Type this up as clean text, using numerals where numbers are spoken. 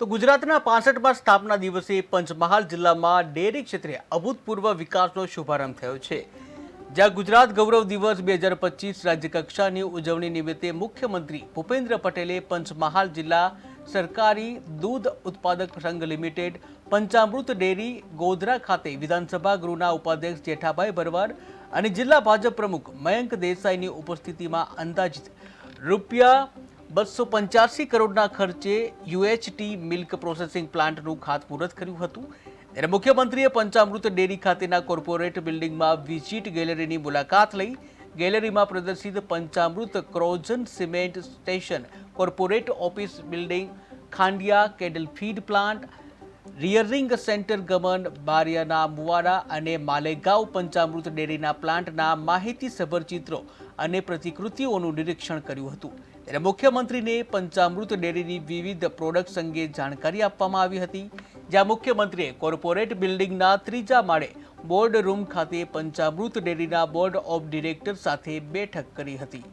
તો ગુજરાતના 65મા સ્થાપના દિવસે પંચમહાલ જિલ્લામાં ડેરી ક્ષેત્રે અભૂતપૂર્વ વિકાસનો શુભારંભ થયો છે। જ્યાં ગુજરાત ગૌરવ દિવસ 2025 રાજ્યકક્ષાની ઉજવણી નિમિત્તે મુખ્યમંત્રી ભૂપેન્દ્ર પટેલે પંચમહાલ જિલ્લા સરકારી દૂધ ઉત્પાદક સંઘ લિમિટેડ પંચામૃત ડેરી ગોધરા ખાતે વિધાનસભા ગૃહના ઉપાધ્યક્ષ જેઠાભાઈ ભરવાડ અને જિલ્લા ભાજપ પ્રમુખ મયંક દેસાઈની ઉપસ્થિતિમાં અંદાજિત રૂપિયા 285 કરોડના ખર્ચે યુએચટી મિલ્ક પ્રોસેસિંગ પ્લાન્ટનું ખાતમુહૂર્ત કર્યું હતું। ત્યારે મુખ્યમંત્રીએ પંચામૃત ડેરી ખાતેના કોર્પોરેટ બિલ્ડિંગમાં વિઝિટ ગેલેરીની મુલાકાત લઈ ગેલેરીમાં પ્રદર્શિત Panchamrut frozen semen station, corporate office building, Khandiya cattle feed plant, rearing center ગમન, બારિયાના મુવાડા અને માલેગાંવ પંચામૃત ડેરીના પ્લાન્ટના માહિતીસભર ચિત્રો અને પ્રતિકૃતિઓનું નિરીક્ષણ કર્યું હતું। ત્યારે મુખ્યમંત્રીને પંચામૃત ડેરીની વિવિધ પ્રોડક્ટ્સ અંગે જાણકારી આપવામાં આવી હતી, જ્યાં મુખ્યમંત્રીએ કોર્પોરેટ બિલ્ડિંગના 3જા માળે બોર્ડ રૂમ ખાતે પંચામૃત ડેરીના બોર્ડ ઓફ ડિરેક્ટર સાથે બેઠક કરી હતી।